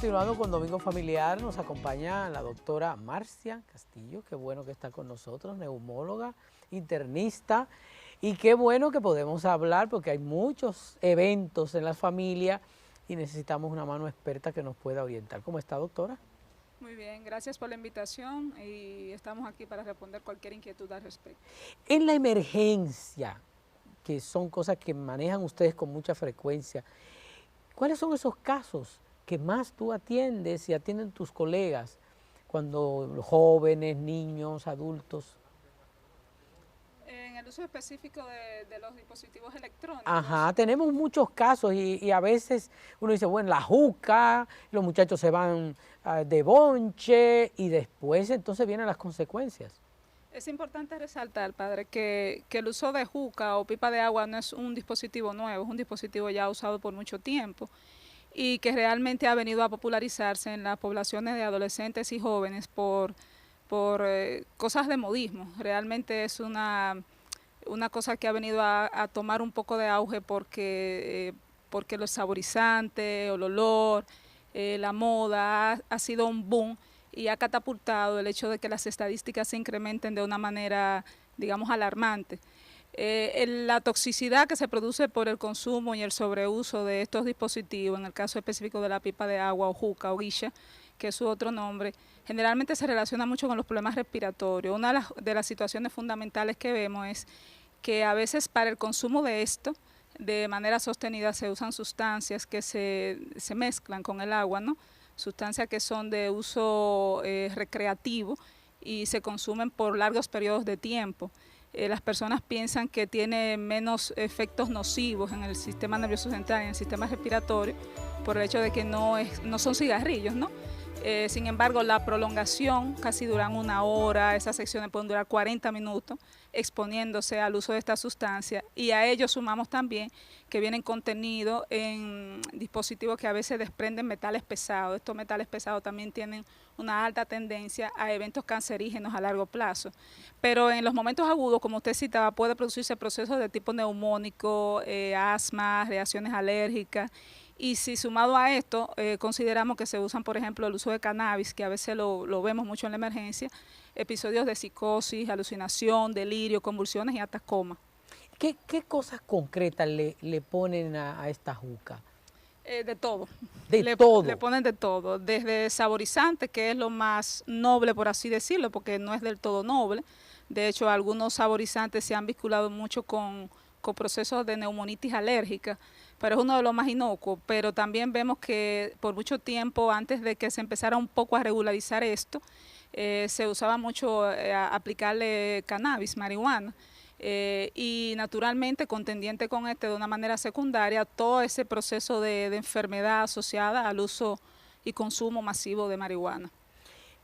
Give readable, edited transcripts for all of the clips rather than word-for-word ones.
continuando con Domingo Familiar, nos acompaña la doctora Marcia Castillo, qué bueno que está con nosotros, neumóloga, internista, y qué bueno que podemos hablar porque hay muchos eventos en la familia y necesitamos una mano experta que nos pueda orientar. ¿Cómo está, doctora? Muy bien, gracias por la invitación y estamos aquí para responder cualquier inquietud al respecto. En la emergencia, que son cosas que manejan ustedes con mucha frecuencia, ¿cuáles son esos casos que más tú atiendes y atienden tus colegas cuando los jóvenes, niños, adultos? En el uso específico de los dispositivos electrónicos. Ajá, tenemos muchos casos y a veces uno dice, bueno, la juca, los muchachos se van de bonche y después entonces vienen las consecuencias. Es importante resaltar, padre, que el uso de juca o pipa de agua no es un dispositivo nuevo, es un dispositivo ya usado por mucho tiempo y que realmente ha venido a popularizarse en las poblaciones de adolescentes y jóvenes por cosas de modismo. Realmente es una cosa que ha venido a tomar un poco de auge porque los saborizantes, el olor, la moda ha sido un boom y ha catapultado el hecho de que las estadísticas se incrementen de una manera, digamos, alarmante. La toxicidad que se produce por el consumo y el sobreuso de estos dispositivos, en el caso específico de la pipa de agua o juca o guisha, que es su otro nombre, generalmente se relaciona mucho con los problemas respiratorios. Una de las situaciones fundamentales que vemos es que a veces para el consumo de esto, de manera sostenida, se usan sustancias que se mezclan con el agua, ¿no? Sustancias que son de uso recreativo y se consumen por largos periodos de tiempo. Las personas piensan que tiene menos efectos nocivos en el sistema nervioso central y en el sistema respiratorio por el hecho de que no son cigarrillos, ¿no? Sin embargo, la prolongación casi duran 1 hora, esas secciones pueden durar 40 minutos exponiéndose al uso de esta sustancia y a ello sumamos también que vienen contenidos en dispositivos que a veces desprenden metales pesados. Estos metales pesados también tienen una alta tendencia a eventos cancerígenos a largo plazo. Pero en los momentos agudos, como usted citaba, puede producirse procesos de tipo neumónico, asma, reacciones alérgicas. Y si sumado a esto, consideramos que se usan, por ejemplo, el uso de cannabis, que a veces lo vemos mucho en la emergencia, episodios de psicosis, alucinación, delirio, convulsiones y hasta coma. ¿Qué cosas concretas le ponen a esta juca? De todo. Todo. Le ponen de todo, desde saborizante, que es lo más noble, por así decirlo, porque no es del todo noble. De hecho, algunos saborizantes se han vinculado mucho con procesos de neumonitis alérgica, pero es uno de los más inocuos. Pero también vemos que por mucho tiempo, antes de que se empezara un poco a regularizar esto, se usaba mucho aplicarle cannabis, marihuana. Y naturalmente contendiente con de una manera secundaria todo ese proceso de enfermedad asociada al uso y consumo masivo de marihuana.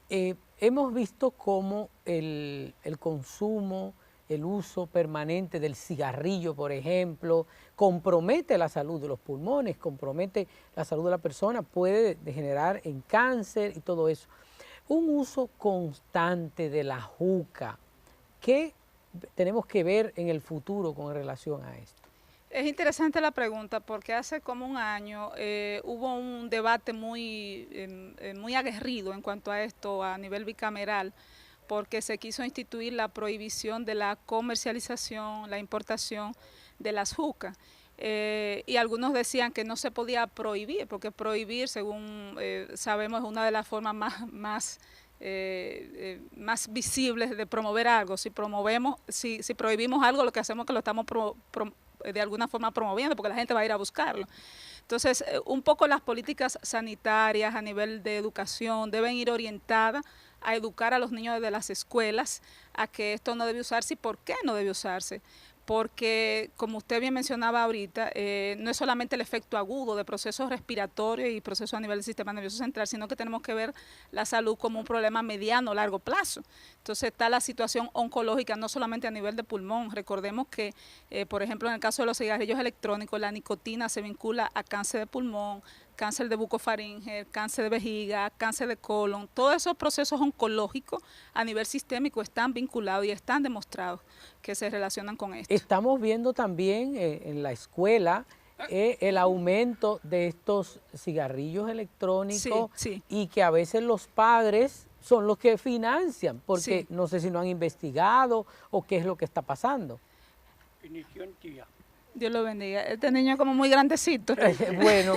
Hemos visto cómo el consumo, el uso permanente del cigarrillo, por ejemplo, compromete la salud de los pulmones, compromete la salud de la persona, puede degenerar en cáncer y todo eso. Un uso constante de la juca, ¿qué tenemos que ver en el futuro con relación a esto? Es interesante la pregunta porque hace como un año hubo un debate muy aguerrido en cuanto a esto a nivel bicameral, porque se quiso instituir la prohibición de la comercialización, la importación de las jucas. Y algunos decían que no se podía prohibir, porque prohibir, según sabemos, es una de las formas más visibles de promover algo. Si prohibimos algo, lo que hacemos es que lo estamos de alguna forma promoviendo, porque la gente va a ir a buscarlo. Entonces, un poco las políticas sanitarias a nivel de educación deben ir orientadas a educar a los niños desde las escuelas a que esto no debe usarse y por qué no debe usarse. Porque, como usted bien mencionaba ahorita, no es solamente el efecto agudo de procesos respiratorios y procesos a nivel del sistema nervioso central, sino que tenemos que ver la salud como un problema mediano o largo plazo. Entonces está la situación oncológica, no solamente a nivel de pulmón. Recordemos que, por ejemplo, en el caso de los cigarrillos electrónicos, la nicotina se vincula a cáncer de pulmón, cáncer de bucofaringe, cáncer de vejiga, cáncer de colon. Todos esos procesos oncológicos a nivel sistémico están vinculados y están demostrados que se relacionan con esto. Estamos viendo también en la escuela el aumento de estos cigarrillos electrónicos Sí, sí. y que a veces los padres son los que financian, porque Sí. no sé si no han investigado o qué es lo que está pasando. Inició en tía. Dios lo bendiga. Este niño es como muy grandecito. Bueno,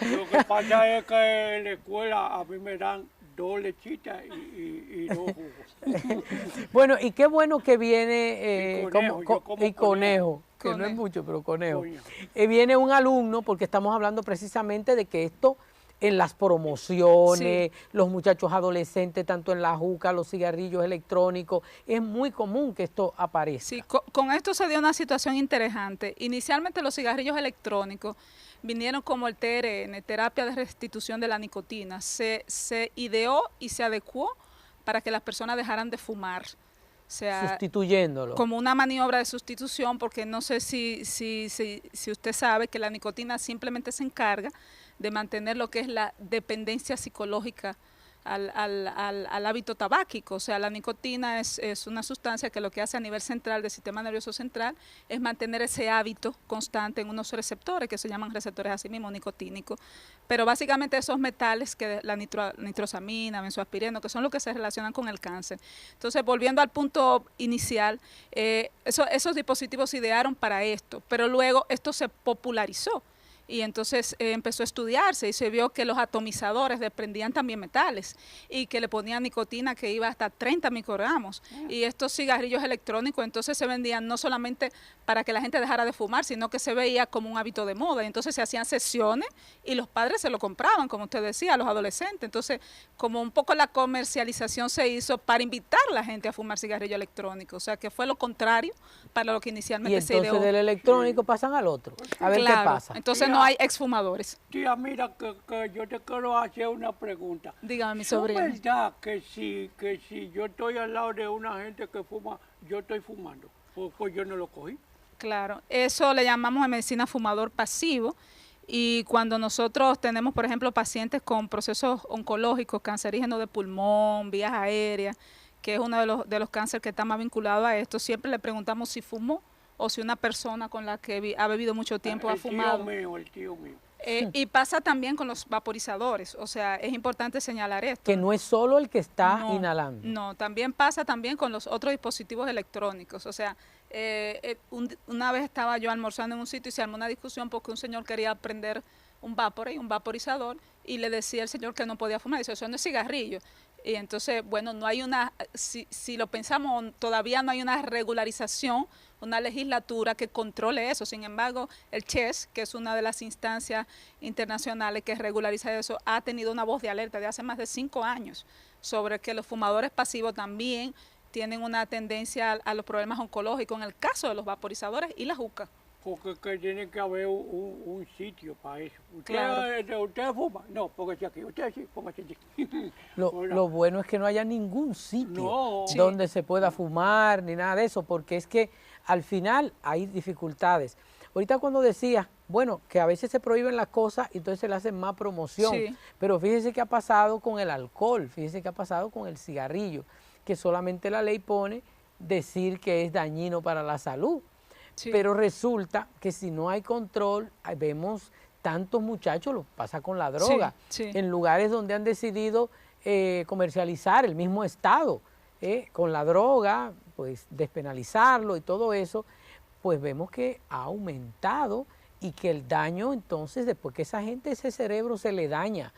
Lo que pasa es que en la escuela a mí me dan 2 lechitas y 2 jugos. bueno, y qué bueno que viene Y conejo, yo como y conejo, que no es Conejo. mucho, pero conejo. Coño. Viene un alumno, porque estamos hablando precisamente de que esto en las promociones, los muchachos adolescentes, tanto en la juca, los cigarrillos electrónicos, es muy común que esto aparezca. Sí, con esto se dio una situación interesante. Inicialmente los cigarrillos electrónicos vinieron como el TRN, terapia de restitución de la nicotina. Se ideó y se adecuó para que las personas dejaran de fumar. O sea, Sustituyéndolo. como una maniobra de sustitución, porque no sé si usted sabe que la nicotina simplemente se encarga de mantener lo que es la dependencia psicológica al hábito tabáquico. O sea, la nicotina es una sustancia que lo que hace a nivel central del sistema nervioso central es mantener ese hábito constante en unos receptores que se llaman receptores así mismo nicotínicos. Pero básicamente esos metales, que la nitrosamina, benzoaspireno, que son los que se relacionan con el cáncer. Entonces, volviendo al punto inicial, esos dispositivos se idearon para esto, pero luego esto se popularizó. Y entonces empezó a estudiarse y se vio que los atomizadores desprendían también metales y que le ponían nicotina que iba hasta 30 microgramos. Y estos cigarrillos electrónicos entonces se vendían no solamente para que la gente dejara de fumar, sino que se veía como un hábito de moda. Y entonces se hacían sesiones y los padres se lo compraban, como usted decía, a los adolescentes. Entonces, como un poco la comercialización se hizo para invitar a la gente a fumar cigarrillo electrónico. O sea, que fue lo contrario para lo que inicialmente se ideó. Y entonces del electrónico pasan al otro. A ver Claro, qué pasa. entonces no hay exfumadores. Tía, mira que yo te quiero hacer una pregunta. Dígame, mi ¿Es sobrino. verdad que si yo estoy al lado de una gente que fuma, yo estoy fumando? Pues yo no lo cogí. Claro, eso le llamamos en medicina fumador pasivo. Y cuando nosotros tenemos, por ejemplo, pacientes con procesos oncológicos, cancerígenos de pulmón, vías aéreas, que es uno de los cánceres que está más vinculado a esto, siempre le preguntamos si fumó o si una persona con la que ha bebido mucho tiempo ha fumado. El tío mío. Y pasa también con los vaporizadores, o sea, es importante señalar esto. Que no es solo el que está No, inhalando. No, también pasa también con los otros dispositivos electrónicos. O sea, una vez estaba yo almorzando en un sitio y se armó una discusión porque un señor quería prender un vaporizador, y le decía al señor que no podía fumar. Dice, eso no es cigarrillo. Y entonces, bueno, no hay si lo pensamos, todavía no hay una regularización, una legislatura que controle eso. Sin embargo, el CHES, que es una de las instancias internacionales que regulariza eso, ha tenido una voz de alerta de hace más de 5 años sobre que los fumadores pasivos también tienen una tendencia a los problemas oncológicos en el caso de los vaporizadores y la juca. Porque que tiene que haber un sitio para eso. ¿Usted fuma? No, póngase aquí. Usted sí, póngase aquí. Lo bueno es que no haya ningún sitio No. donde se pueda fumar ni nada de eso, porque es que al final hay dificultades. Ahorita cuando decía, bueno, que a veces se prohíben las cosas y entonces se le hacen más promoción, Sí. pero fíjese qué ha pasado con el alcohol, fíjese qué ha pasado con el cigarrillo, que solamente la ley pone decir que es dañino para la salud. Sí. Pero resulta que si no hay control, vemos tantos muchachos, lo pasa con la droga, Sí, sí. en lugares donde han decidido comercializar el mismo Estado, con la droga, pues despenalizarlo y todo eso, pues vemos que ha aumentado y que el daño entonces, después que esa gente, ese cerebro se le daña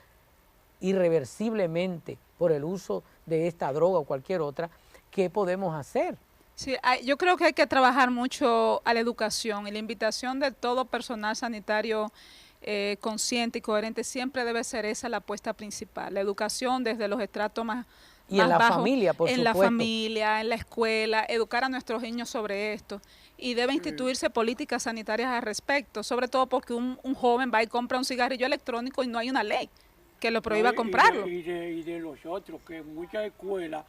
irreversiblemente por el uso de esta droga o cualquier otra, ¿qué podemos hacer? Sí, yo creo que hay que trabajar mucho a la educación y la invitación de todo personal sanitario consciente y coherente siempre debe ser esa la apuesta principal. La educación desde los estratos más Y en la bajos, familia, por en supuesto. la familia, en la escuela, educar a nuestros niños sobre esto. Y debe instituirse políticas sanitarias al respecto, sobre todo porque un joven va y compra un cigarrillo electrónico y no hay una ley que lo prohíba comprarlo. Y de los otros, que en muchas escuelas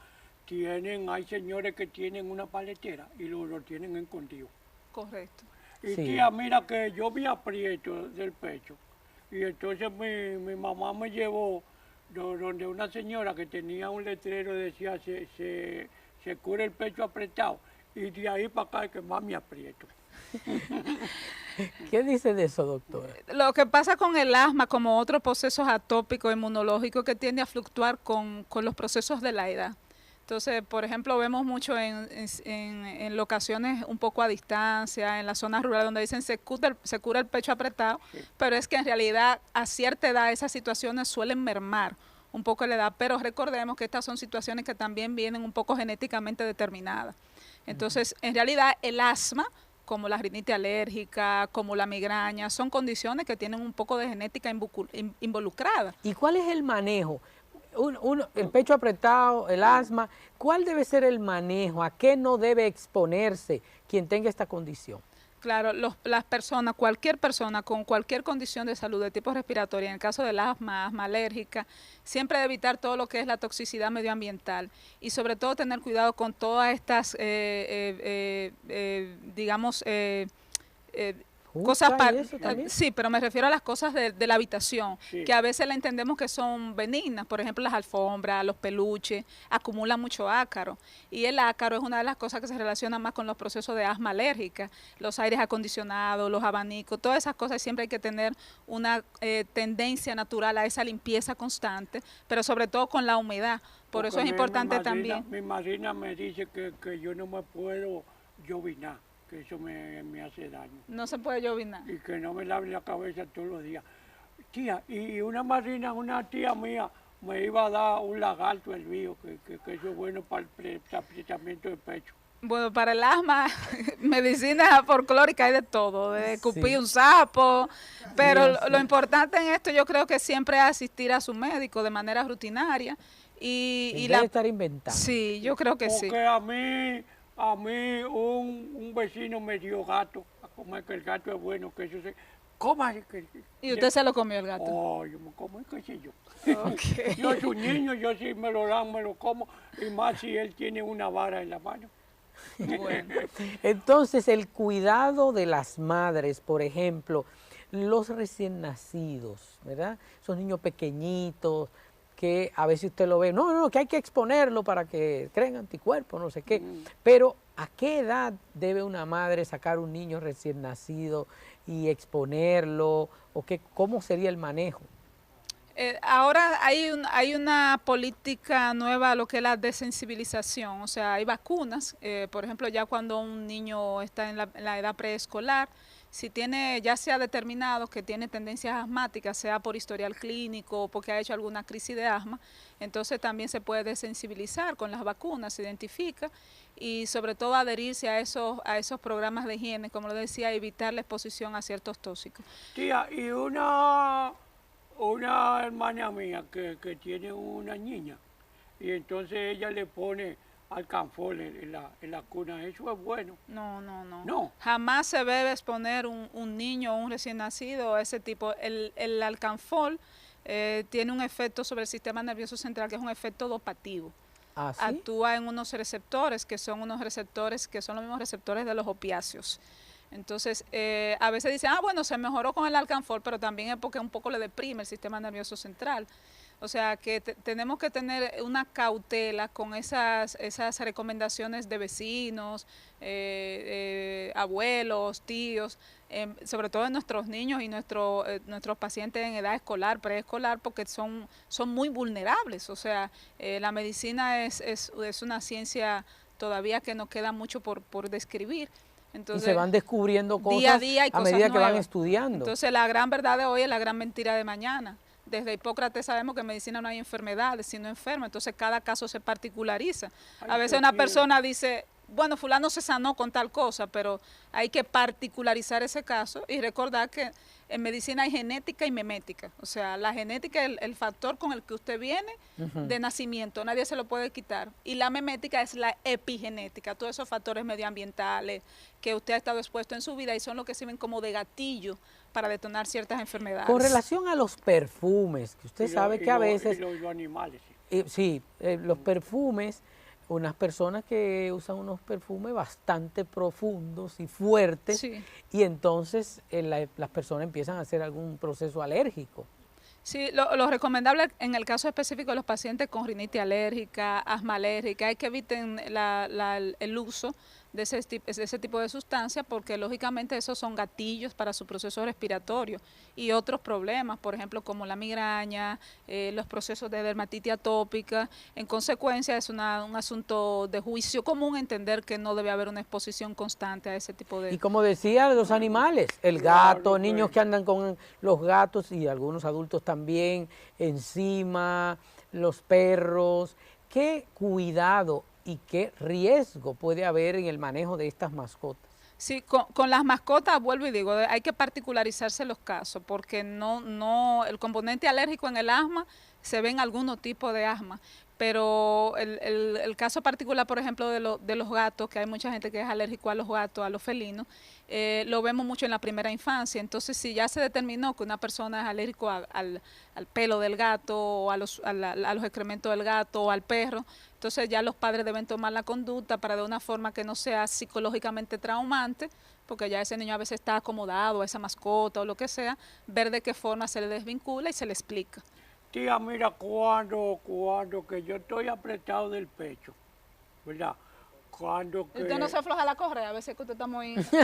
hay señores que tienen una paletera y lo tienen escondido. Correcto. Y Sí. tía, mira que yo me aprieto del pecho. Y entonces mi mamá me llevó donde una señora que tenía un letrero decía se cura el pecho apretado. Y de ahí para acá es que más me aprieto. ¿Qué dice de eso, doctora? Lo que pasa con el asma, como otros procesos atópicos inmunológicos, que tiende a fluctuar con los procesos de la edad. Entonces, por ejemplo, vemos mucho en locaciones un poco a distancia, en las zonas rurales donde dicen se cura el pecho apretado, pero es que en realidad a cierta edad esas situaciones suelen mermar un poco la edad, pero recordemos que estas son situaciones que también vienen un poco genéticamente determinadas. Entonces, en realidad el asma, como la rinitis alérgica, como la migraña, son condiciones que tienen un poco de genética involucrada. ¿Y cuál es el manejo? El pecho apretado, el asma, ¿cuál debe ser el manejo? ¿A qué no debe exponerse quien tenga esta condición? Claro, las personas, cualquier persona con cualquier condición de salud de tipo respiratorio, en el caso del asma alérgica, siempre debe evitar todo lo que es la toxicidad medioambiental y sobre todo tener cuidado con todas estas, digamos, cosas sí, pero me refiero a las cosas de la habitación, que a veces la entendemos que son benignas, por ejemplo las alfombras, los peluches, acumulan mucho ácaro y el ácaro es una de las cosas que se relaciona más con los procesos de asma alérgica, los aires acondicionados, los abanicos, todas esas cosas siempre hay que tener una tendencia natural a esa limpieza constante, pero sobre todo con la humedad, por eso es importante también. Mi madrina me dice que yo no me puedo llovinar, que eso me hace daño. No se puede llovinar. Y que no me lave la cabeza todos los días. Tía, y una madrina, una tía mía, me iba a dar un lagarto hervido, que eso es bueno para el apretamiento del pecho. Bueno, para el asma, medicina folclórica hay de todo, de escupir un sapo, pero lo importante en esto yo creo que siempre es asistir a su médico de manera rutinaria. Y debe estar inventando. Sí, yo creo que sí. Porque a mí un vecino me dio gato, a comer que el gato es bueno, que eso se... Coma. ¿Y usted se lo comió el gato? Oh, yo me como, qué sé yo. Okay. Yo soy un niño, yo sí me lo dan, me lo como, y más si él tiene una vara en la mano. Bueno. Entonces, el cuidado de las madres, por ejemplo, los recién nacidos, ¿verdad? Esos niños pequeñitos, que a veces usted lo ve, no, que hay que exponerlo para que creen anticuerpos, no sé qué, pero ¿a qué edad debe una madre sacar un niño recién nacido y exponerlo? ¿O cómo sería el manejo? Ahora hay una política nueva, lo que es la desensibilización, o sea, hay vacunas, por ejemplo, ya cuando un niño está en la edad preescolar, si tiene, ya sea determinado que tiene tendencias asmáticas, sea por historial clínico o porque ha hecho alguna crisis de asma, entonces también se puede desensibilizar con las vacunas, se identifica y sobre todo adherirse a esos programas de higiene, como lo decía, evitar la exposición a ciertos tóxicos. Tía, y una hermana mía que tiene una niña y entonces ella le pone alcanfor en la cuna, ¿eso es bueno? No. Jamás se debe exponer un niño o un recién nacido a ese tipo. El alcanfor tiene un efecto sobre el sistema nervioso central que es un efecto dopativo. ¿Ah, sí? Actúa en unos receptores que son los mismos receptores de los opiáceos. Entonces, a veces dicen, bueno, se mejoró con el alcanfor, pero también es porque un poco le deprime el sistema nervioso central. O sea, que tenemos que tener una cautela con esas recomendaciones de vecinos, abuelos, tíos, sobre todo de nuestros niños y nuestros pacientes en edad escolar, preescolar, porque son muy vulnerables. O sea, la medicina es una ciencia todavía que nos queda mucho por describir. Entonces, y se van descubriendo cosas día a día a medida que van estudiando. Entonces, la gran verdad de hoy es la gran mentira de mañana. Desde Hipócrates sabemos que en medicina no hay enfermedades, sino enfermos, entonces cada caso se particulariza. A veces una persona dice, bueno, fulano se sanó con tal cosa, pero hay que particularizar ese caso y recordar que en medicina hay genética y memética. O sea, la genética es el factor con el que usted viene de nacimiento, nadie se lo puede quitar. Y la memética es la epigenética, todos esos factores medioambientales que usted ha estado expuesto en su vida y son los que sirven como de gatillo para detonar ciertas enfermedades. Con relación a los perfumes, que usted sabe que a veces... Y los animales. Sí, los perfumes, unas personas que usan unos perfumes bastante profundos y fuertes, y entonces las personas empiezan a hacer algún proceso alérgico. Sí, lo recomendable en el caso específico de los pacientes con rinitis alérgica, asma alérgica, es que eviten el uso de ese tipo de sustancias, porque lógicamente esos son gatillos para su proceso respiratorio y otros problemas, por ejemplo, como la migraña, los procesos de dermatitis atópica. En consecuencia, es un asunto de juicio común entender que no debe haber una exposición constante a ese tipo de... Y como decía, los animales, el Claro, gato, niños pues. que andan con los gatos y algunos adultos también encima, los perros. ¿Qué cuidado y qué riesgo puede haber en el manejo de estas mascotas? Sí, con las mascotas, vuelvo y digo, hay que particularizarse los casos, porque el componente alérgico en el asma se ve en algunos tipos de asma, pero el caso particular, por ejemplo, de los gatos, que hay mucha gente que es alérgico a los gatos, a los felinos, lo vemos mucho en la primera infancia. Entonces, si ya se determinó que una persona es alérgico al pelo del gato, o a los excrementos del gato, o al perro, entonces ya los padres deben tomar la conducta para de una forma que no sea psicológicamente traumante, porque ya ese niño a veces está acomodado a esa mascota o lo que sea, ver de qué forma se le desvincula y se le explica. Tía, mira, cuando que yo estoy apretado del pecho, ¿verdad? Cuando que... Usted no se afloja la correa, a veces que usted está muy... Sí,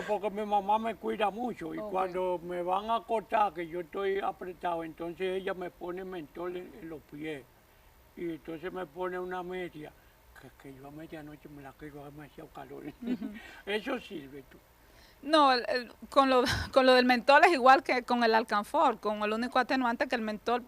porque mi mamá me cuida mucho y cuando me van a cortar, que yo estoy apretado, entonces ella me pone mentol en los pies y entonces me pone una media, que yo a medianoche me la quiero demasiado calor. Eso sirve tú. No, con lo del mentol es igual que con el alcanfor, con el único atenuante que el mentol,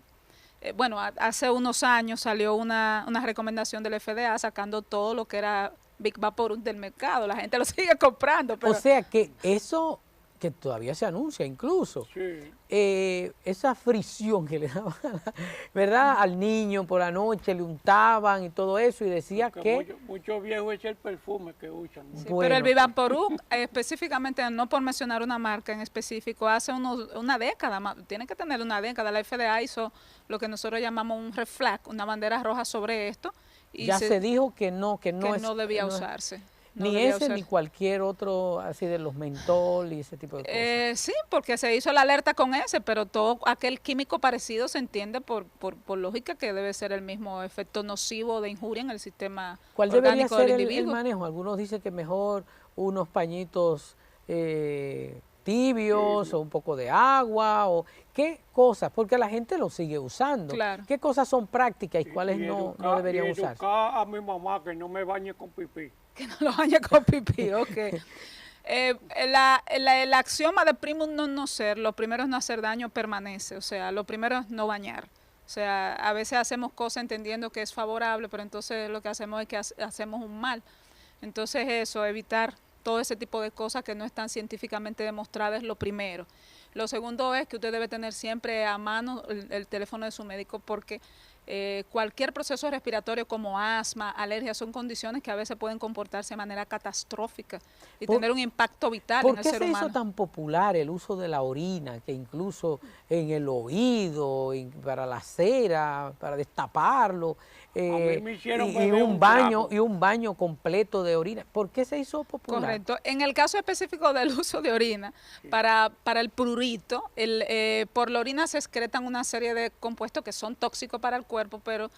bueno, hace unos años salió una recomendación del FDA sacando todo lo que era Big Vaporub del mercado, la gente lo sigue comprando. Pero O sea que eso, que todavía se anuncia incluso, Sí. esa fricción que le daban, ¿verdad? Al niño por la noche, le untaban y todo eso y decía Porque que... mucho viejo es el perfume que usan, ¿no? sí, Bueno, pero el Vivaporub, específicamente, no por mencionar una marca en específico, hace una década, tiene que tener una década, la FDA hizo lo que nosotros llamamos un red flag, una bandera roja sobre esto, y ya se dijo que no que es, no debía no es- usarse. No ni debía ese usarse. ni cualquier otro, así de los mentol y ese tipo de cosas. Sí, porque se hizo la alerta con ese, pero todo aquel químico parecido se entiende por lógica que debe ser el mismo efecto nocivo de injuria en el sistema ¿Cuál debería orgánico ser del el individuo. manejo? Algunos dicen que mejor unos pañitos tibios o un poco de agua o qué cosas, porque la gente lo sigue usando. Claro. ¿Qué cosas son prácticas y cuáles Y no educar- deberían y usarse? educar a mi mamá que no me bañe con pipí. Que no lo bañe con pipí, ok. El axioma de primum non nocere, lo primero es no hacer daño, permanece. O sea, lo primero es no bañar. O sea, a veces hacemos cosas entendiendo que es favorable, pero entonces lo que hacemos es que hacemos un mal. Entonces eso, evitar todo ese tipo de cosas que no están científicamente demostradas es lo primero. Lo segundo es que usted debe tener siempre a mano el teléfono de su médico porque cualquier proceso respiratorio como asma, alergia, son condiciones que a veces pueden comportarse de manera catastrófica y tener un impacto vital ¿Por en el qué ser se hizo humano. tan popular el uso de la orina, que incluso en el oído, para la cera, para destaparlo, mí me hicieron y beber un un baño trago. y un baño completo de orina? ¿Por qué se hizo popular? Correcto. En el caso específico del uso de orina, para el prurito, por la orina se excretan una serie de compuestos que son tóxicos para el cuerpo, pero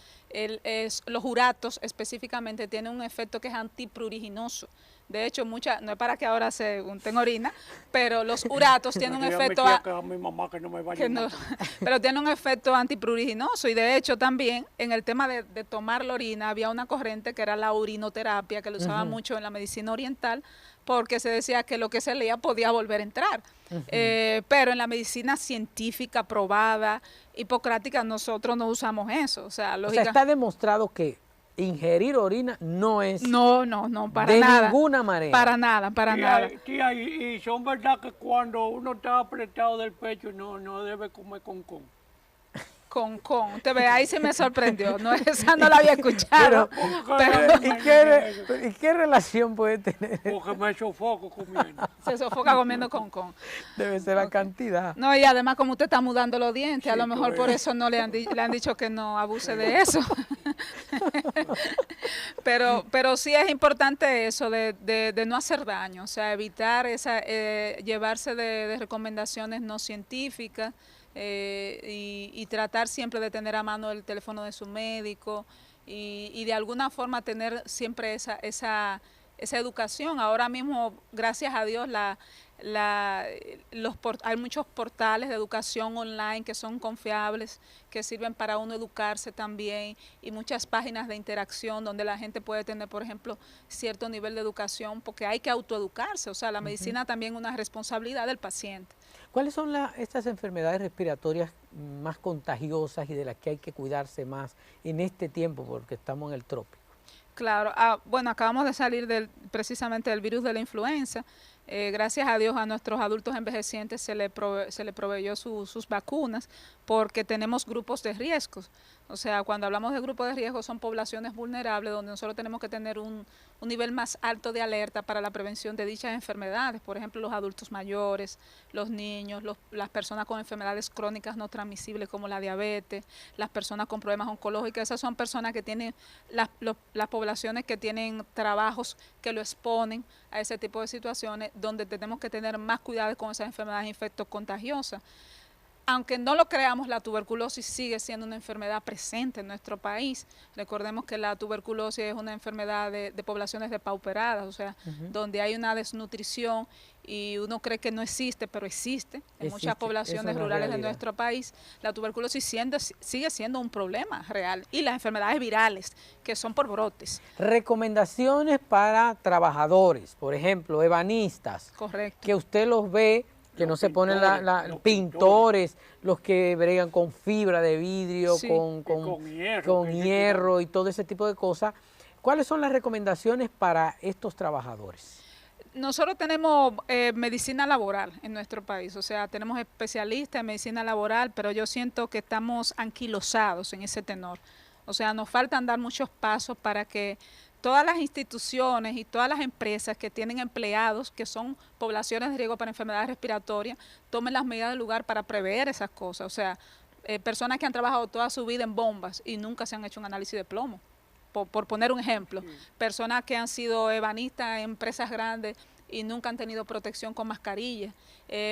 los uratos específicamente tienen un efecto que es antipruriginoso. De hecho, no es para que ahora se unten orina, pero los uratos tienen un Yo me efecto... decía que a mi mamá que no me bañe que no- más. pero tiene un efecto antipruriginoso y de hecho también en el tema de tomar la orina había una corriente que era la urinoterapia que lo usaba mucho en la medicina oriental porque se decía que lo que se leía podía volver a entrar. Pero en la medicina científica probada, hipocrática, nosotros no usamos eso. O sea, O sea, está demostrado que ingerir orina no es no, para de nada. ninguna manera. Para nada, para nada. Tía, y son verdad que cuando uno está apretado del pecho no debe comer con. Con, usted ve, ahí se me sorprendió. No, esa no la había escuchado. ¿Y qué relación puede tener? Porque me sofoco comiendo. Se sofoca comiendo con. Debe ser la cantidad. No, y además como usted está mudando los dientes, a Sí, lo mejor tú por ves. eso no le han dicho que no abuse de eso. pero sí es importante eso de no hacer daño, o sea, evitar llevarse de recomendaciones no científicas y tratar siempre de tener a mano el teléfono de su médico. y de alguna forma tener siempre esa educación. Ahora mismo, gracias a Dios, hay muchos portales de educación online que son confiables, que sirven para uno educarse también, y muchas páginas de interacción donde la gente puede tener, por ejemplo, cierto nivel de educación, porque hay que autoeducarse. O sea, la medicina también es una responsabilidad del paciente. ¿Cuáles son estas enfermedades respiratorias más contagiosas y de las que hay que cuidarse más en este tiempo, porque estamos en el trópico? Claro, bueno, acabamos de salir precisamente del virus de la influenza. Gracias a Dios a nuestros adultos envejecientes se le proveyó sus vacunas, porque tenemos grupos de riesgos. O sea, cuando hablamos de grupos de riesgo son poblaciones vulnerables donde nosotros tenemos que tener un nivel más alto de alerta para la prevención de dichas enfermedades. Por ejemplo, los adultos mayores, los niños, las personas con enfermedades crónicas no transmisibles como la diabetes, las personas con problemas oncológicos. Esas son personas que tienen, las poblaciones que tienen trabajos que lo exponen a ese tipo de situaciones, donde tenemos que tener más cuidado con esas enfermedades infectocontagiosas. Aunque no lo creamos, la tuberculosis sigue siendo una enfermedad presente en nuestro país. Recordemos que la tuberculosis es una enfermedad de poblaciones depauperadas, o sea, donde hay una desnutrición y uno cree que no existe, pero existe en muchas poblaciones rurales de nuestro país. La tuberculosis sigue siendo un problema real, y las enfermedades virales, que son por brotes. Recomendaciones para trabajadores, por ejemplo, ebanistas. Correcto. Que usted los ve, que no se ponen los pintores, los que bregan con fibra de vidrio, sí, con hierro y todo ese tipo de cosas. ¿Cuáles son las recomendaciones para estos trabajadores? Nosotros tenemos medicina laboral en nuestro país, o sea, tenemos especialistas en medicina laboral, pero yo siento que estamos anquilosados en ese tenor. O sea, nos faltan dar muchos pasos para que todas las instituciones y todas las empresas que tienen empleados que son poblaciones de riesgo para enfermedades respiratorias tomen las medidas del lugar para prever esas cosas. O sea, personas que han trabajado toda su vida en bombas y nunca se han hecho un análisis de plomo, por poner un ejemplo. Personas que han sido ebanistas en empresas grandes y nunca han tenido protección con mascarillas.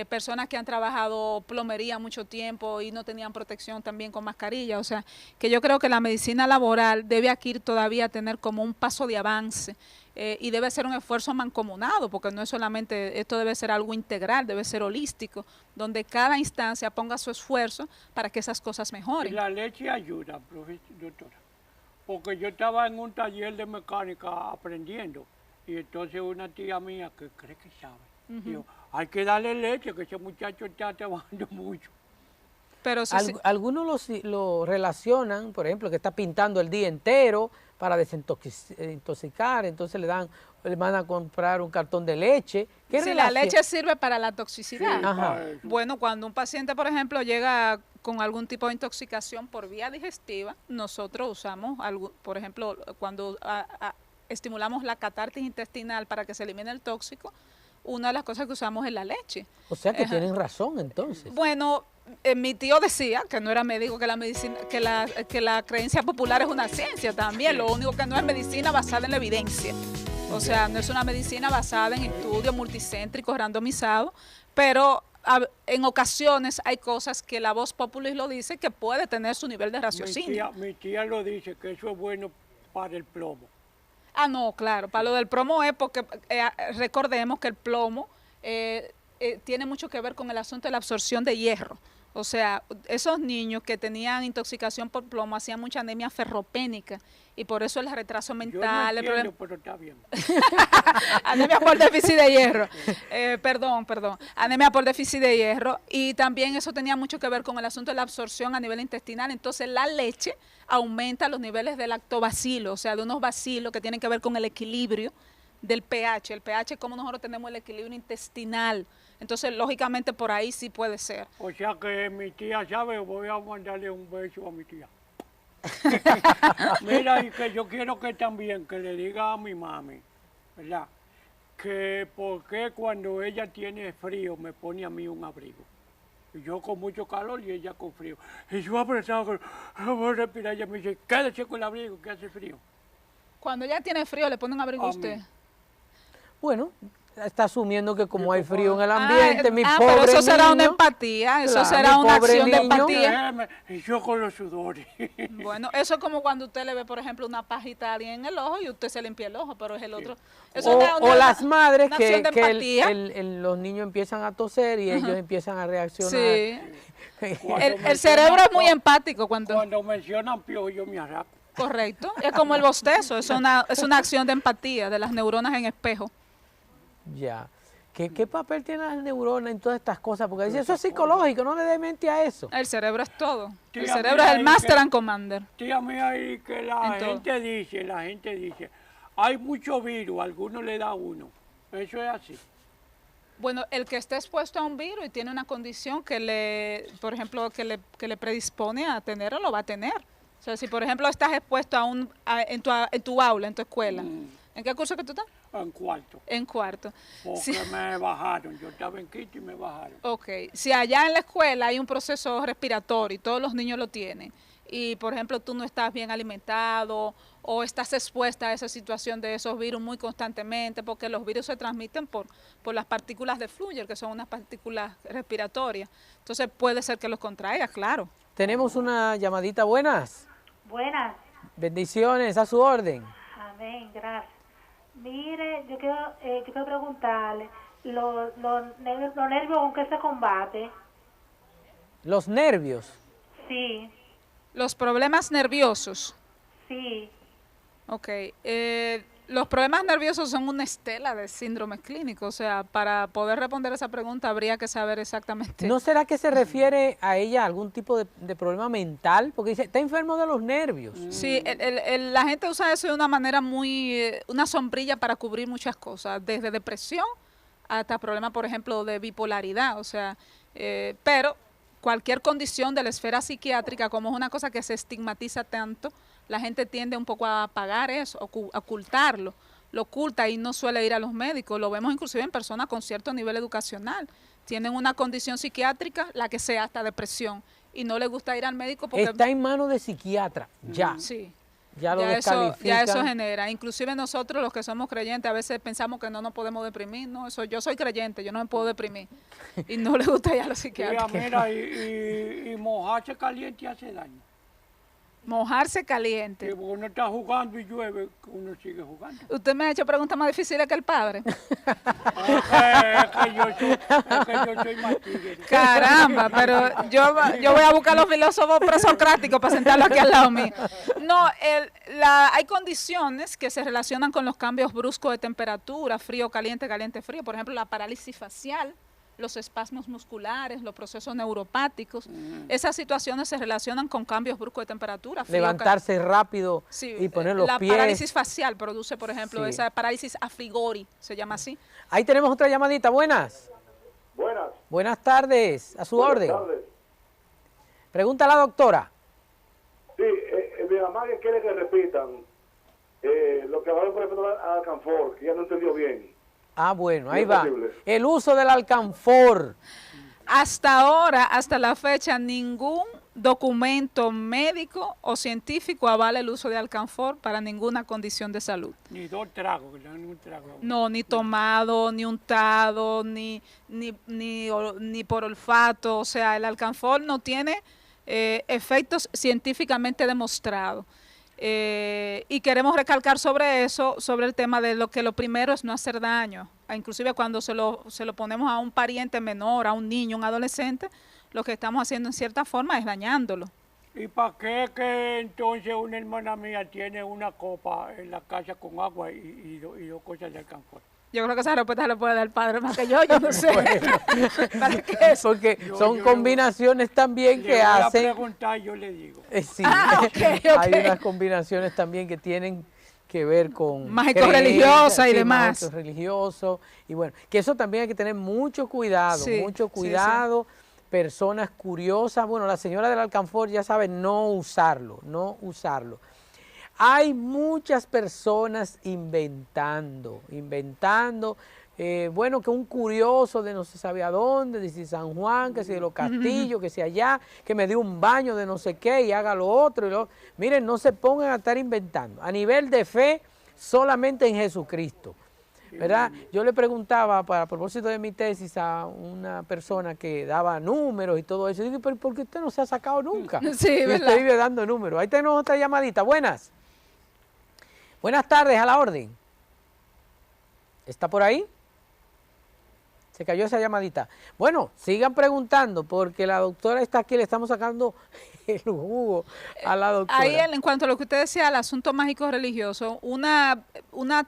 Personas que han trabajado plomería mucho tiempo y no tenían protección también con mascarilla. O sea, que yo creo que la medicina laboral debe aquí todavía tener como un paso de avance, y debe ser un esfuerzo mancomunado, porque no es solamente, esto debe ser algo integral, debe ser holístico, donde cada instancia ponga su esfuerzo para que esas cosas mejoren. Y la leche ayuda, doctora, porque yo estaba en un taller de mecánica aprendiendo, y entonces una tía mía que cree que sabe, dijo, hay que darle leche, que ese muchacho está trabajando mucho. Pero algunos lo relacionan, por ejemplo, que está pintando el día entero para desintoxicar, entonces le van a comprar un cartón de leche. Si la leche sirve para la toxicidad. Sí, para eso. Bueno, cuando un paciente, por ejemplo, llega con algún tipo de intoxicación por vía digestiva, nosotros usamos, por ejemplo, cuando estimulamos la catarsis intestinal para que se elimine el tóxico, una de las cosas que usamos es la leche. O sea que tienen razón entonces. Bueno, mi tío decía, que no era médico, que la medicina, que la creencia popular es una ciencia también, lo único que no es medicina basada en la evidencia. O sea, no es una medicina basada en estudios multicéntricos, randomizados, pero en ocasiones hay cosas que la voz popular lo dice, que puede tener su nivel de raciocinio. Mi tía lo dice, que eso es bueno para el plomo. Ah, no, claro, para lo del plomo es porque recordemos que el plomo tiene mucho que ver con el asunto de la absorción de hierro. O sea, esos niños que tenían intoxicación por plomo hacían mucha anemia ferropénica, y por eso el retraso mental. Yo no entiendo, pero está bien. Anemia por déficit de hierro. Perdón. Anemia por déficit de hierro. Y también eso tenía mucho que ver con el asunto de la absorción a nivel intestinal. Entonces la leche aumenta los niveles de lactobacilo, o sea, de unos bacilos que tienen que ver con el equilibrio del pH. El pH es como nosotros tenemos el equilibrio intestinal. Entonces, lógicamente, por ahí sí puede ser. O sea que mi tía sabe, voy a mandarle un beso a mi tía. Mira, y que yo quiero que también, que le diga a mi mami, ¿verdad? Que por qué cuando ella tiene frío me pone a mí un abrigo. Y yo con mucho calor y ella con frío. Y yo apretado, no voy a respirar, ella me dice, quédese con el abrigo, que hace frío. Cuando ella tiene frío, ¿le pone un abrigo a usted? Bueno, está asumiendo que como hay frío en el ambiente, mi pobre pero eso será una niño, empatía, eso claro, será mi una pobre acción de niño. empatía. Y yo con los sudores. Bueno, eso es como cuando usted le ve, por ejemplo, una pajita a alguien en el ojo y usted se limpia el ojo, pero es el otro. Eso O, es o las madres una que, acción de que empatía. los niños empiezan a toser y ellos empiezan a reaccionar. Sí. Cuando El cerebro es muy empático Cuando mencionan piojo, yo me arrapo. Correcto, es como el bostezo, es una acción de empatía de las neuronas en espejo. Ya. ¿Qué papel tienen las neuronas en todas estas cosas? Porque dice, eso es psicológico, no le dé mente a eso. El cerebro es todo. El Tía, cerebro mira es el ahí master que- and commander. Tía mía, ahí que la En todo. gente dice, hay mucho virus, algunos le da uno. Eso es así. Bueno, el que esté expuesto a un virus y tiene una condición que le, por ejemplo, que le predispone a tenerlo, lo va a tener. O sea, si por ejemplo estás expuesto en tu aula, en tu escuela, ¿en qué curso que tú estás? En cuarto. En cuarto. Porque Sí. me bajaron. Yo estaba en quinto y me bajaron. Ok, si allá en la escuela hay un proceso respiratorio y todos los niños lo tienen, y por ejemplo tú no estás bien alimentado o estás expuesta a esa situación de esos virus muy constantemente, porque los virus se transmiten por las partículas de Flúor, que son unas partículas respiratorias, entonces puede ser que los contraigas, claro. Tenemos una llamadita, buenas. Buenas, Bendiciones, a su orden. amén, gracias. Mire, yo quiero preguntarle, los nervios con qué se combate. Los nervios. Sí, Los problemas nerviosos. sí, Ok, los problemas nerviosos son una estela de síndrome clínico, o sea, para poder responder esa pregunta habría que saber exactamente. ¿No será que se refiere a ella a algún tipo de problema mental? Porque dice, está enfermo de los nervios. Sí, la gente usa eso de una manera una sombrilla para cubrir muchas cosas, desde depresión hasta problemas, por ejemplo, de bipolaridad, o sea, pero cualquier condición de la esfera psiquiátrica, como es una cosa que se estigmatiza tanto, la gente tiende un poco a apagar eso, a ocultarlo, lo oculta y no suele ir a los médicos, lo vemos inclusive en personas con cierto nivel educacional, tienen una condición psiquiátrica, la que sea, hasta depresión, y no les gusta ir al médico porque... Está en manos de psiquiatra, ya. Sí. Ya lo Ya descalifican. eso genera, inclusive nosotros los que somos creyentes a veces pensamos que no nos podemos deprimir, no, yo soy creyente, yo no me puedo deprimir y no le gusta ir a los Tía, psiquiatras. mira, y mojarse caliente hace daño. Mojarse Que caliente. uno está jugando y llueve, uno sigue jugando. Usted me ha hecho preguntas más difíciles que el padre. Es que yo soy más tigre. Caramba, pero yo voy a buscar a los filósofos presocráticos para sentarlos aquí al lado mío. No, hay condiciones que se relacionan con los cambios bruscos de temperatura, frío, caliente, caliente, frío. Por ejemplo, la parálisis facial, los espasmos musculares, los procesos neuropáticos. Esas situaciones se relacionan con cambios bruscos de temperatura. Frío, Levantarse rápido sí, y poner los la pies. parálisis facial produce, por ejemplo, Sí. esa parálisis a frigori, se llama así. Ahí tenemos otra llamadita, buenas. Buenas. Buenas tardes, a su Buenas orden. tardes. Pregunta a la doctora. Sí, mi mamá que quiere que repitan lo que hablaron por ejemplo al Alcanfor, que ya no entendió bien. Ah, bueno, ahí Bien va. posible. El uso del alcanfor. Hasta ahora, hasta la fecha, ningún documento médico o científico avala el uso de alcanfor para ninguna condición de salud. Ni dos tragos, que le dan un trago. No, ni tomado, ni untado, ni por olfato. O sea, el alcanfor no tiene efectos científicamente demostrados. Y queremos recalcar sobre eso, sobre el tema de lo primero es no hacer daño. Inclusive cuando se lo ponemos a un pariente menor, a un niño, un adolescente, lo que estamos haciendo en cierta forma es dañándolo. ¿Y para qué que entonces una hermana mía tiene una copa en la casa con agua y dos cosas de alcanfor? Yo creo que esa respuesta le puede dar el padre más que yo no sé. ¿Para qué es? Porque Yo- son yo- combinaciones también Le que voy a hacen. preguntar, yo le digo. Sí, Ok. hay unas combinaciones también que tienen que ver con Mágico creencias, religiosa y sí, demás. mágico religioso, y bueno, que eso también hay que tener mucho cuidado, Sí, mucho sí, cuidado. Personas curiosas, bueno, la señora del alcanfor ya sabe no usarlo, no usarlo. Hay muchas personas inventando, bueno, que un curioso de no se sabe a dónde, de si San Juan, que si de los Castillos, que si allá, que me dio un baño de no sé qué y haga lo otro. Miren, no se pongan a estar inventando. A nivel de fe, solamente en Jesucristo. ¿verdad? Yo le preguntaba, a propósito de mi tesis, a una persona que daba números y todo eso, y digo, pero ¿por qué usted no se ha sacado nunca? Sí, y ¿verdad? usted vive dando números. Ahí tenemos otra llamadita. Buenas. Buenas tardes, a la orden. ¿Está por ahí? Se cayó esa llamadita. Bueno, sigan preguntando porque la doctora está aquí, le estamos sacando el jugo a la doctora. Ahí en cuanto a lo que usted decía, el asunto mágico religioso, una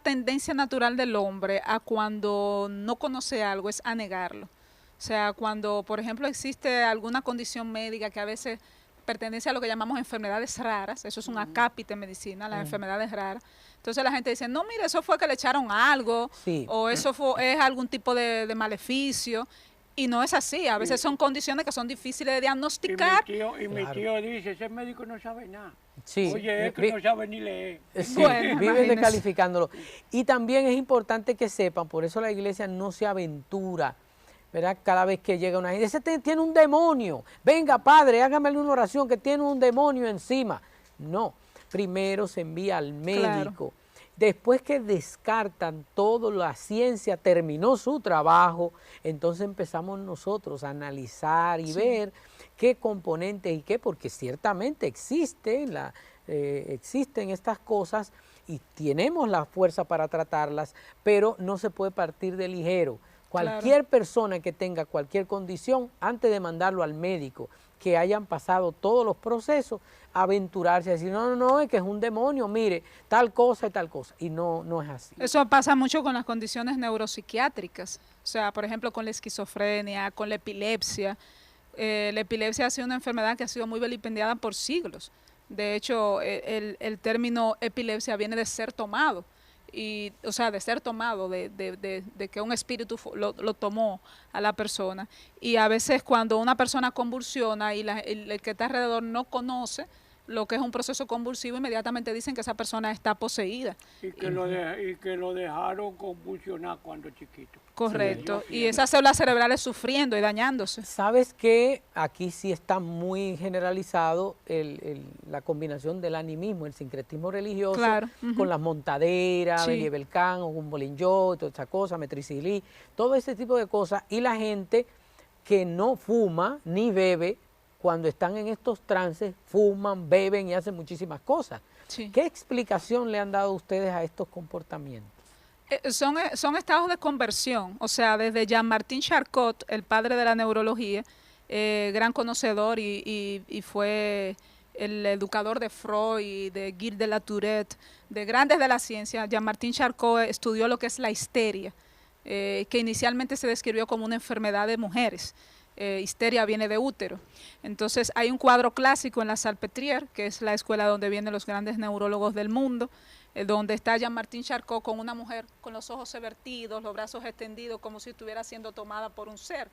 tendencia natural del hombre a cuando no conoce algo es a negarlo. O sea, cuando, por ejemplo, existe alguna condición médica que a veces pertenece a lo que llamamos enfermedades raras, eso es un acápite en medicina, las enfermedades raras. Entonces la gente dice, no, mire, eso fue que le echaron algo, Sí. o eso es algún tipo de maleficio, y no es así. A veces son condiciones que son difíciles de diagnosticar. Mi tío dice, ese médico no sabe nada. Sí. Oye, es que no sabe ni leer. Sí, Bueno, viven imagínese. descalificándolo. Y también es importante que sepan, por eso la iglesia no se aventura, ¿verdad? Cada vez que llega una gente, ese tiene un demonio, venga padre, hágame una oración que tiene un demonio encima. No, primero se envía al médico. Después que descartan todo, la ciencia terminó su trabajo, entonces empezamos nosotros a analizar y ver qué componentes y qué, porque ciertamente existen estas cosas y tenemos la fuerza para tratarlas, pero no se puede partir de ligero. Cualquier persona que tenga cualquier condición, antes de mandarlo al médico, que hayan pasado todos los procesos, aventurarse a decir, no, es que es un demonio, mire, tal cosa y tal cosa. Y no es así. Eso pasa mucho con las condiciones neuropsiquiátricas. O sea, por ejemplo, con la esquizofrenia, con la epilepsia. La epilepsia ha sido una enfermedad que ha sido muy vilipendiada por siglos. De hecho, el término epilepsia viene de ser tomado. Y, o sea, de ser tomado, de que un espíritu lo tomó a la persona. Y a veces cuando una persona convulsiona y el que está alrededor no conoce lo que es un proceso convulsivo, inmediatamente dicen que esa persona está poseída. Y que lo dejaron convulsionar cuando chiquito. Correcto. Sí. Y esas células cerebrales sufriendo y dañándose. Sabes que aquí sí está muy generalizado la combinación del animismo, el sincretismo religioso, Claro. con las montaderas, Sí. Beliebelcán, Gumbolinjó, toda esa cosa, Metricilí, todo ese tipo de cosas. Y la gente que no fuma ni bebe, cuando están en estos trances, fuman, beben y hacen muchísimas cosas. Sí. ¿Qué explicación le han dado ustedes a estos comportamientos? Son estados de conversión, o sea, desde Jean-Martin Charcot, el padre de la neurología, gran conocedor y fue el educador de Freud y de Gilles de la Tourette, de grandes de la ciencia. Jean-Martin Charcot estudió lo que es la histeria, que inicialmente se describió como una enfermedad de mujeres. Histeria viene de útero. Entonces hay un cuadro clásico en la Salpêtrière, que es la escuela donde vienen los grandes neurólogos del mundo, donde está Jean-Martin Charcot con una mujer con los ojos vertidos, los brazos extendidos, como si estuviera siendo tomada por un ser.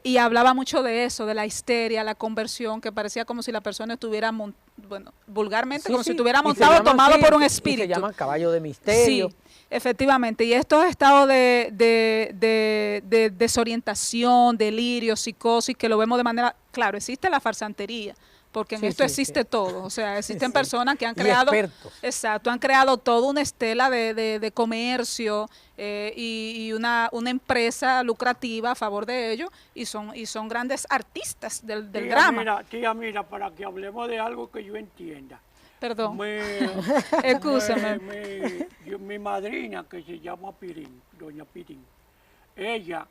Y hablaba mucho de eso, de la histeria, la conversión, que parecía como si la persona estuviera, vulgarmente, como si estuviera montado, tomado por un espíritu. Y se llama caballo de misterio. Sí, efectivamente. Y estos estados de desorientación, delirio, psicosis, que lo vemos de manera, claro, existe la farsantería, porque en esto existe todo. O sea, existen personas que han creado, exacto, han creado toda una estela de comercio y una empresa lucrativa a favor de ellos, y son grandes artistas del drama. Mira, para que hablemos de algo que yo entienda. Perdón. Excúsame. Mi madrina, que se llama Pirín, doña Pirín, ella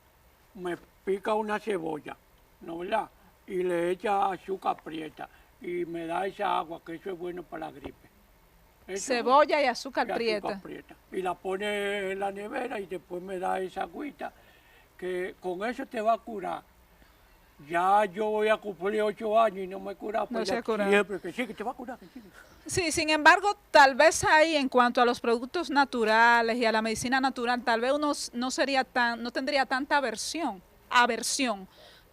me pica una cebolla, ¿no verdad? Y le echa azúcar prieta y me da esa agua, que eso es bueno para la gripe. Cebolla y azúcar prieta. Y la pone en la nevera y después me da esa agüita, que con eso te va a curar. Ya yo voy a cumplir 8 años y no me he curado, pues siempre que sí, que te va a curar. Que sí. Sí, sin embargo, tal vez ahí en cuanto a los productos naturales y a la medicina natural, tal vez uno no tendría tanta aversión,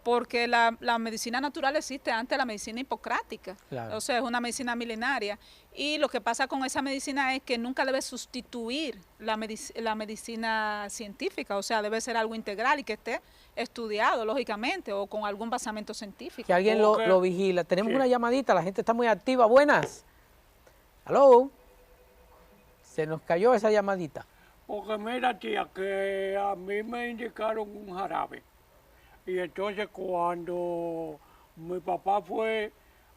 porque la medicina natural existe antes de la medicina hipocrática. Claro. O sea, es una medicina milenaria. Y lo que pasa con esa medicina es que nunca debe sustituir la medicina científica. O sea, debe ser algo integral y que esté estudiado, lógicamente, o con algún basamento científico. Que alguien lo vigila. Tenemos una llamadita, la gente está muy activa. Buenas. ¿Aló? Se nos cayó esa llamadita. Porque mira, tía, que a mí me indicaron un jarabe. Y entonces cuando mi papá fue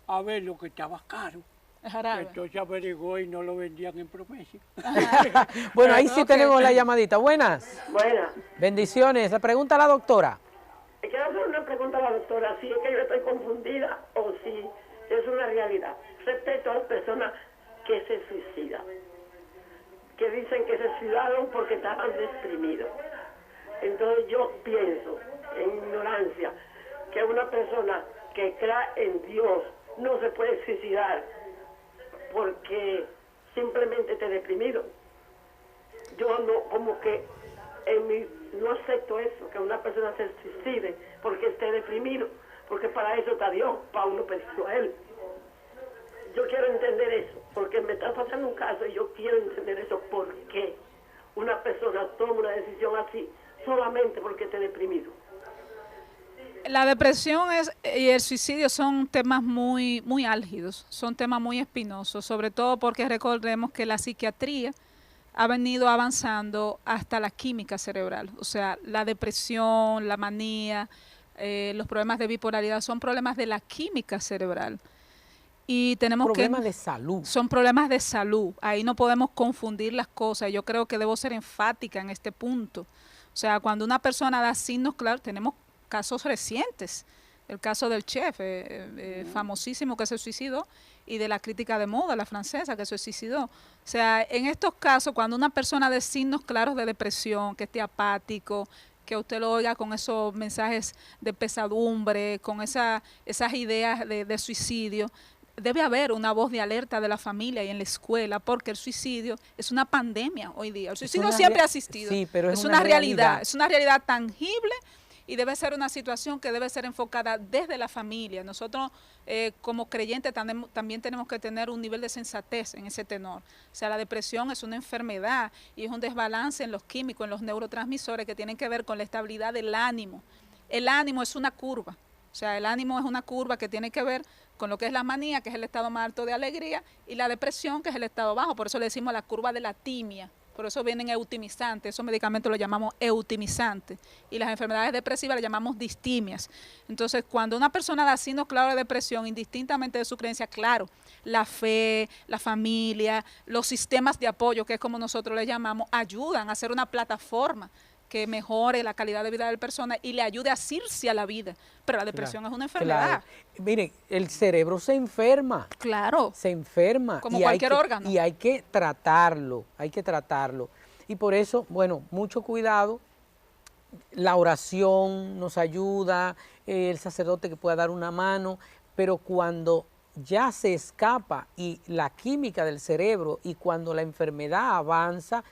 a ver lo que estaba caro, El jarabe. entonces averiguó y no lo vendían en Promesia. Bueno, ahí sí Ok. tenemos la llamadita. Buenas. Buena. Bendiciones. La pregunta a la doctora. Quiero hacer una pregunta a la doctora, si es que yo estoy confundida o si es una realidad. Respecto a las personas que se suicidan, que dicen que se suicidaron porque estaban deprimidos. Entonces yo pienso, en ignorancia, que una persona que cree en Dios no se puede suicidar porque simplemente esté deprimido. Yo no, como que no acepto eso, que una persona se suicide porque esté deprimido, porque para eso está Dios, para uno pedirlo a Él. Yo quiero entender eso, porque me está pasando un caso y yo quiero entender eso, por qué una persona toma una decisión así solamente porque esté deprimido. La depresión y el suicidio son temas muy, muy álgidos, son temas muy espinosos, sobre todo porque recordemos que la psiquiatría ha venido avanzando hasta la química cerebral. O sea, la depresión, la manía, los problemas de bipolaridad son problemas de la química cerebral. Y tenemos Problemas de salud. Son problemas de salud. Ahí no podemos confundir las cosas. Yo creo que debo ser enfática en este punto. O sea, cuando una persona da signos claros, tenemos casos recientes. El caso del chef, famosísimo, que se suicidó, y de la crítica de moda, la francesa, que se suicidó. O sea, en estos casos, cuando una persona da signos claros de depresión, que esté apático, que usted lo oiga con esos mensajes de pesadumbre, con esas ideas de suicidio, debe haber una voz de alerta de la familia y en la escuela, porque el suicidio es una pandemia hoy día. El suicidio siempre ha existido. Sí, pero es una realidad, es una realidad tangible y debe ser una situación que debe ser enfocada desde la familia. Nosotros como creyentes también tenemos que tener un nivel de sensatez en ese tenor. O sea, la depresión es una enfermedad y es un desbalance en los químicos, en los neurotransmisores que tienen que ver con la estabilidad del ánimo. El ánimo es una curva. O sea, el ánimo es una curva que tiene que ver con lo que es la manía, que es el estado más alto de alegría, y la depresión, que es el estado bajo. Por eso le decimos la curva de la timia. Por eso vienen eutimizantes, esos medicamentos los llamamos eutimizantes. Y las enfermedades depresivas las llamamos distimias. Entonces, cuando una persona da signos claros de depresión, indistintamente de su creencia, claro, la fe, la familia, los sistemas de apoyo, que es como nosotros les llamamos, ayudan a hacer una plataforma que mejore la calidad de vida de la persona y le ayude a asirse a la vida. Pero la depresión es una enfermedad. Claro. Miren, el cerebro se enferma. Claro. Se enferma. Como cualquier órgano. Y hay que tratarlo, Y por eso, bueno, mucho cuidado. La oración nos ayuda, el sacerdote que pueda dar una mano, pero cuando ya se escapa y la química del cerebro y cuando la enfermedad avanza,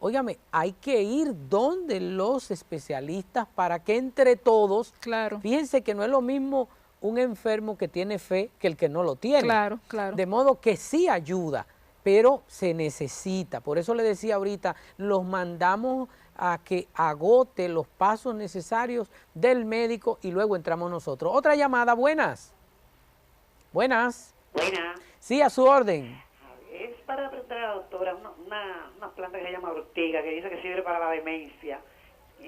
óigame, hay que ir donde los especialistas para que entre todos, claro. Fíjense que no es lo mismo un enfermo que tiene fe que el que no lo tiene. Claro, claro. De modo que sí ayuda, pero se necesita. Por eso le decía ahorita, los mandamos a que agote los pasos necesarios del médico y luego entramos nosotros. Otra llamada, buenas. Buenas. Buenas. Sí, a su orden. Es para preguntar a la doctora una planta que se llama ortiga, que dice que sirve para la demencia.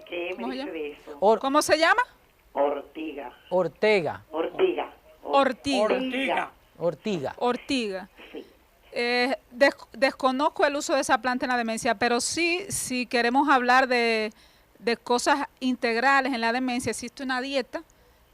¿Qué me dice de eso? ¿Cómo se llama? Ortiga. Ortega. Ortiga. Ortiga. Ortiga. Ortiga. Sí. Desconozco el uso de esa planta en la demencia, pero sí, si queremos hablar de cosas integrales en la demencia, existe una dieta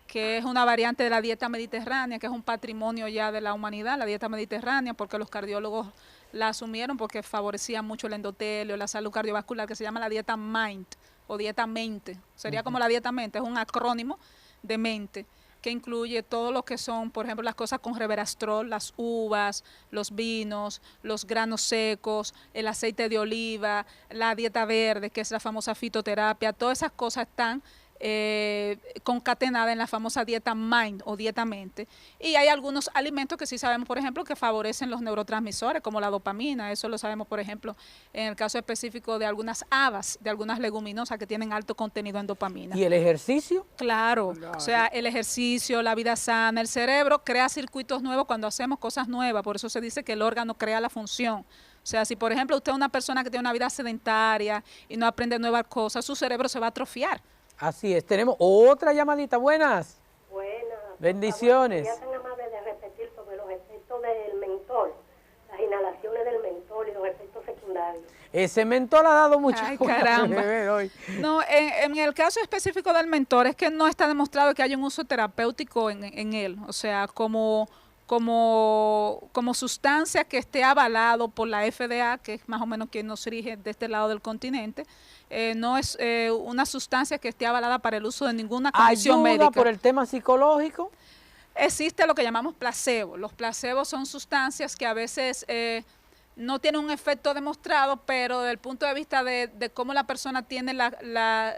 que es una variante de la dieta mediterránea, que es un patrimonio ya de la humanidad, la dieta mediterránea, porque los cardiólogos la asumieron porque favorecía mucho el endotelio, la salud cardiovascular, que se llama la dieta MIND o dieta mente. Sería como la dieta mente, es un acrónimo de mente, que incluye todo lo que son, por ejemplo, las cosas con resveratrol, las uvas, los vinos, los granos secos, el aceite de oliva, la dieta verde, que es la famosa fitoterapia, todas esas cosas están concatenada en la famosa dieta MIND o dieta mente. Y hay algunos alimentos que sí sabemos, por ejemplo, que favorecen los neurotransmisores, como la dopamina. Eso lo sabemos, por ejemplo, en el caso específico de algunas habas, de algunas leguminosas que tienen alto contenido en dopamina. ¿Y el ejercicio? Claro. O sea, el ejercicio, la vida sana, el cerebro crea circuitos nuevos cuando hacemos cosas nuevas. Por eso se dice que el órgano crea la función. O sea, si por ejemplo usted es una persona que tiene una vida sedentaria y no aprende nuevas cosas, su cerebro se va a atrofiar. Así es. Tenemos otra llamadita. Buenas. Buenas. Bendiciones. Ya tan amable de repetir sobre los efectos del mentol, las inhalaciones del mentol y los efectos secundarios. Ese mentol ha dado mucho. Ay, caramba. Hoy. No, en el caso específico del mentor es que no está demostrado que haya un uso terapéutico en él, o sea, como sustancia que esté avalado por la FDA, que es más o menos quien nos rige de este lado del continente. No es una sustancia que esté avalada para el uso de ninguna condición médica. ¿Ayuda por el tema psicológico? Existe lo que llamamos placebo. Los placebos son sustancias que a veces no tienen un efecto demostrado, pero desde el punto de vista de cómo la persona tiene la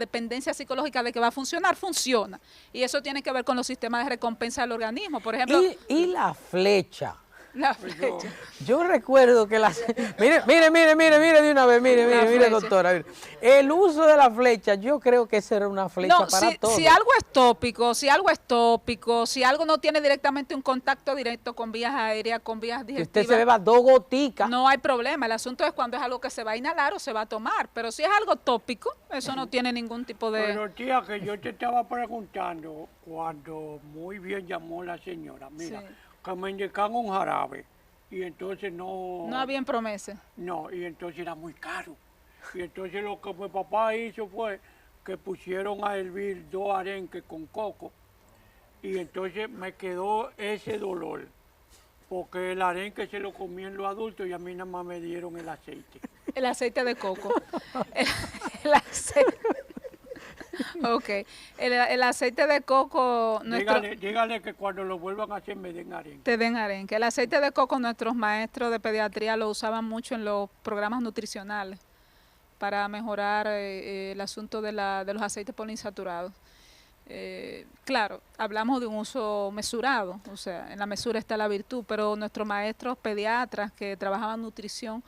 dependencia psicológica de que va a funcionar, funciona. Y eso tiene que ver con los sistemas de recompensa del organismo. Por ejemplo, ¿Y la flecha? La flecha. Yo recuerdo que las... Mire de una vez, mire doctora. Mire. El uso de la flecha, yo creo que esa era una flecha para todos. Si algo es tópico, si algo no tiene directamente un contacto directo con vías aéreas, con vías digestivas. Que usted se beba 2 goticas. No hay problema, el asunto es cuando es algo que se va a inhalar o se va a tomar, pero si es algo tópico, eso no tiene ningún tipo de... Bueno, tía, que yo te estaba preguntando cuando muy bien llamó la señora, mira, Sí. que me indicaban un jarabe y entonces no... No había en promesa. No, y entonces era muy caro. Y entonces lo que mi papá hizo fue que pusieron a hervir 2 arenques con coco y entonces me quedó ese dolor. Porque el arenque se lo comían los adultos y a mí nada más me dieron el aceite. El aceite de coco. el aceite... Ok, el aceite de coco... Dígale que cuando lo vuelvan a hacer me den arenque. Te den arenque. El aceite de coco nuestros maestros de pediatría lo usaban mucho en los programas nutricionales para mejorar el asunto de los aceites poliinsaturados. Claro, hablamos de un uso mesurado, o sea, en la mesura está la virtud, pero nuestros maestros pediatras que trabajaban nutrición,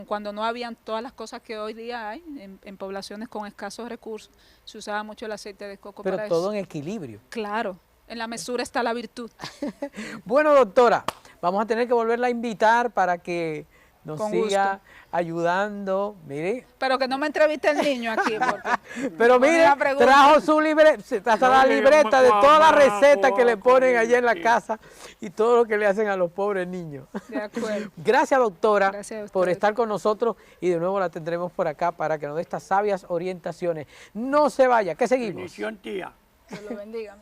cuando no habían todas las cosas que hoy día hay en poblaciones con escasos recursos, se usaba mucho el aceite de coco pero para todo eso. en equilibrio. Claro, en la mesura está la virtud. Bueno, doctora, vamos a tener que volverla a invitar para que nos Con siga gusto. ayudando. Mire. Pero que no me entreviste el niño aquí. Porque Pero me mire, da pregunta. trajo su libreta, hasta la libreta de todas las recetas que le ponen allá en la casa y todo lo que le hacen a los pobres niños. De acuerdo. Gracias, doctora, Gracias a por ustedes. estar con nosotros y de nuevo la tendremos por acá para que nos dé estas sabias orientaciones. No se vaya, que seguimos. Bendición, tía. Dios lo bendiga.